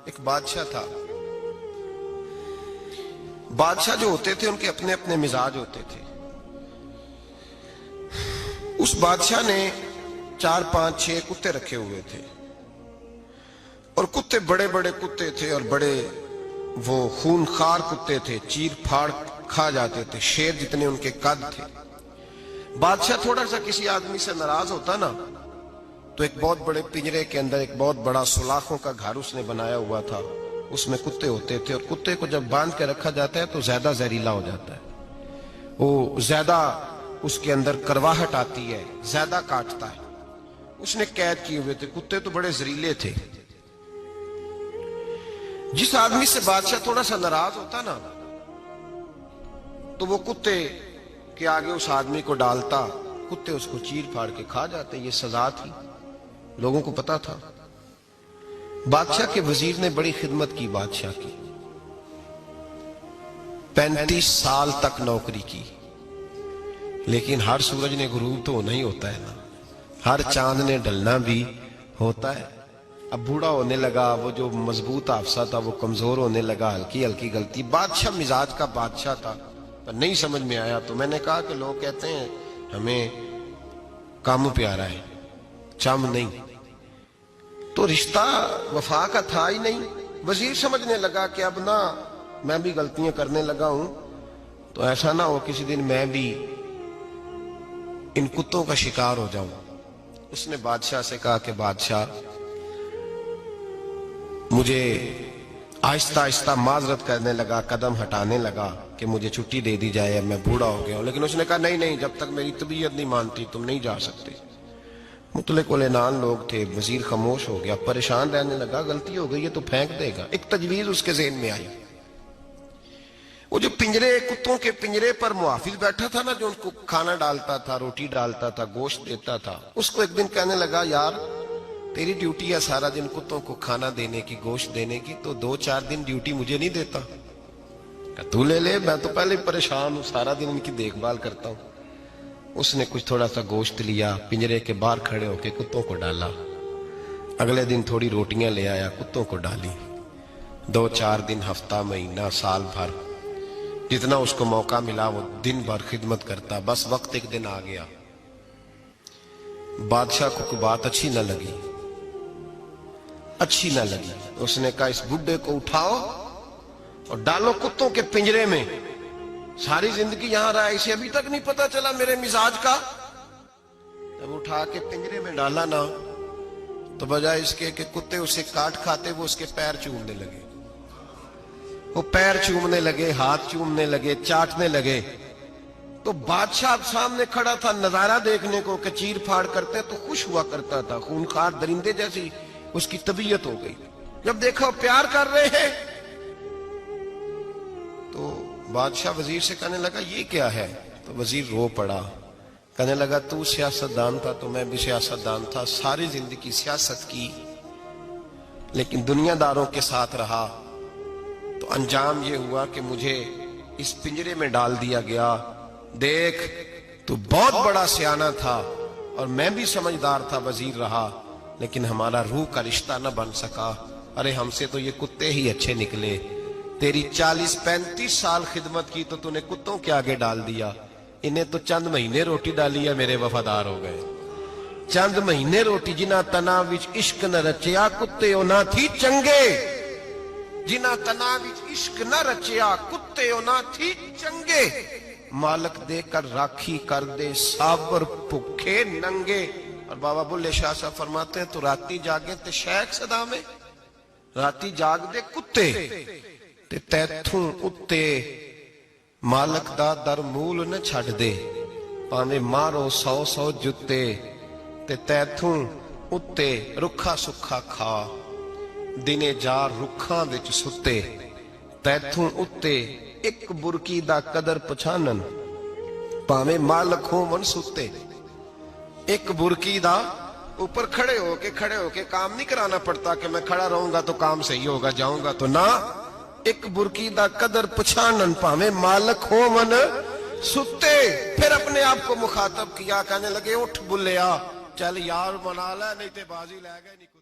ایک بادشاہ تھا. بادشاہ جو ہوتے تھے ان کے اپنے اپنے مزاج ہوتے تھے. اس بادشاہ نے 4 5 6 کتے رکھے ہوئے تھے اور کتے بڑے بڑے کتے تھے اور بڑے وہ خونخوار کتے تھے, چیر پھاڑ کھا جاتے تھے, شیر جتنے ان کے قد تھے. بادشاہ تھوڑا سا کسی آدمی سے ناراض ہوتا نا تو ایک بہت بڑے پنجرے کے اندر ایک بہت بڑا سلاخوں کا گھر اس نے بنایا ہوا تھا, اس میں کتے ہوتے تھے اور کتے کو جب باندھ کے رکھا جاتا ہے تو زیادہ زہریلا ہو جاتا ہے, وہ زیادہ اس کے اندر کرواہٹ آتی ہے, زیادہ کاٹتا ہے. اس نے قید کیے ہوئے تھے. کتے تو بڑے زہریلے تھے. جس آدمی سے بادشاہ تھوڑا سا ناراض ہوتا نا تو وہ کتے کے آگے اس آدمی کو ڈالتا, کتے اس کو چیر پھاڑ کے کھا جاتے. یہ سزا تھی, لوگوں کو پتا تھا. بادشاہ کے وزیر نے بڑی خدمت کی بادشاہ کی, 35 سال تک نوکری کی. لیکن ہر سورج نے غروب تو ہونا ہی ہوتا ہے نا, ہر چاند نے ڈھلنا بھی ہوتا ہے. اب بوڑھا ہونے لگا, وہ جو مضبوط حافظہ تھا وہ کمزور ہونے لگا, ہلکی ہلکی غلطی. بادشاہ مزاج کا بادشاہ تھا, پر نہیں سمجھ میں آیا. تو میں نے کہا کہ لوگ کہتے ہیں ہمیں کام پیارا ہے, چم نہیں. تو رشتہ وفا کا تھا ہی نہیں. وزیر سمجھنے لگا کہ اب نہ میں بھی غلطیاں کرنے لگا ہوں تو ایسا نہ ہو کسی دن میں بھی ان کتوں کا شکار ہو جاؤں. اس نے بادشاہ سے کہا کہ بادشاہ مجھے آہستہ آہستہ معذرت کرنے لگا, قدم ہٹانے لگا کہ مجھے چھٹی دے دی جائے, اب میں بوڑھا ہو گیا ہوں. لیکن اس نے کہا نہیں نہیں, جب تک میری طبیعت نہیں مانتی تم نہیں جا سکتے. مطلق العنان لوگ تھے. وزیر خاموش ہو گیا, پریشان رہنے لگا. غلطی ہو گئی ہے تو پھینک دے گا. ایک تجویز اس کے ذہن میں آئی. وہ جو پنجرے, کتوں کے پنجرے پر محافظ بیٹھا تھا نا, جو ان کو کھانا ڈالتا تھا, روٹی ڈالتا تھا, گوشت دیتا تھا, اس کو ایک دن کہنے لگا یار تیری ڈیوٹی ہے سارا دن کتوں کو کھانا دینے کی, گوشت دینے کی, تو 2 4 دن ڈیوٹی مجھے نہیں دیتا؟ کہ تو لے لے, میں تو پہلے پریشان ہوں, سارا دن ان کی دیکھ بھال کرتا ہوں. اس نے کچھ تھوڑا سا گوشت لیا, پنجرے کے باہر کھڑے ہو کے کتوں کو ڈالا. اگلے دن تھوڑی روٹیاں لے آیا, کتوں کو ڈالی. 2 4 دن, ہفتہ, مہینہ, سال بھر, جتنا اس کو موقع ملا وہ دن بھر خدمت کرتا. بس وقت ایک دن آ گیا, بادشاہ کو کوئی بات اچھی نہ لگی. اس نے کہا اس بڈھے کو اٹھاؤ اور ڈالو کتوں کے پنجرے میں. ساری زندگی یہاں رہا, اسے ابھی تک نہیں پتا چلا میرے مزاج کا. جب اٹھا کے پنجرے میں ڈالا نا تو بجائے اس کے کہ کتے اسے کاٹ کھاتے, وہ اس کے پیر چومنے لگے. وہ پیر چومنے لگے, ہاتھ چومنے لگے, چاٹنے لگے. تو بادشاہ سامنے کھڑا تھا نظارہ دیکھنے کو کہ چیر پھاڑ کرتے تو خوش ہوا کرتا تھا, خونخوار درندے جیسی اس کی طبیعت ہو گئی. جب دیکھا پیار کر رہے ہیں تو بادشاہ وزیر سے کہنے لگا یہ کیا ہے؟ تو وزیر رو پڑا, کہنے لگا تو سیاستدان تھا تو میں بھی سیاستدان تھا, ساری زندگی سیاست کی لیکن دنیا داروں کے ساتھ رہا, تو انجام یہ ہوا کہ مجھے اس پنجرے میں ڈال دیا گیا. دیکھ تو بہت بڑا سیانہ تھا اور میں بھی سمجھدار تھا, وزیر رہا, لیکن ہمارا روح کا رشتہ نہ بن سکا. ارے ہم سے تو یہ کتے ہی اچھے نکلے. تیری 40 35 سال خدمت کی تو نے کتوں کے آگے ڈال دیا. انہیں تو چند مہینے روٹی ڈالی ہے, میرے وفادار ہو گئے. چند مہینے روٹی, جنہ تنا وچ عشق نہ رچیا کتے او نہ تھی چنگے. جنہ تنا وچ عشق نہ رچیا کتے او نہ تھی چنگے. مالک دے کر راکھی کر دے صابر بھوکے ننگے. اور بابا بلے شاہ صاحب فرماتے ہیں تو راتی جاگے تے شیخ صدا میں, راتی جاگ دے کتے تے تیتھوں اتے مالک دا در مول نہ چھڑ دے. پاویں مارو 100 جتے تے تیتھوں اتے رکھا سکھا کھا. دنے جار رکھاں وچ ستے تیتھوں اتے ایک برکی دا قدر پچھانن. پاویں مالک ہون ستے, ایک برکی دا اوپر کھڑے ہو کے کام نہیں کرانا پڑتا کہ میں کھڑا رہوں گا تو کام صحیح ہوگا, جاؤں گا تو نہ. ایک برکی دا قدر پچھانن پاویں مالک ہون ستے. پھر اپنے آپ کو مخاطب کیا, کہنے لگے اٹھ بلیا, چل یار منا لے نہیں تے بازی لے گئے نہیں.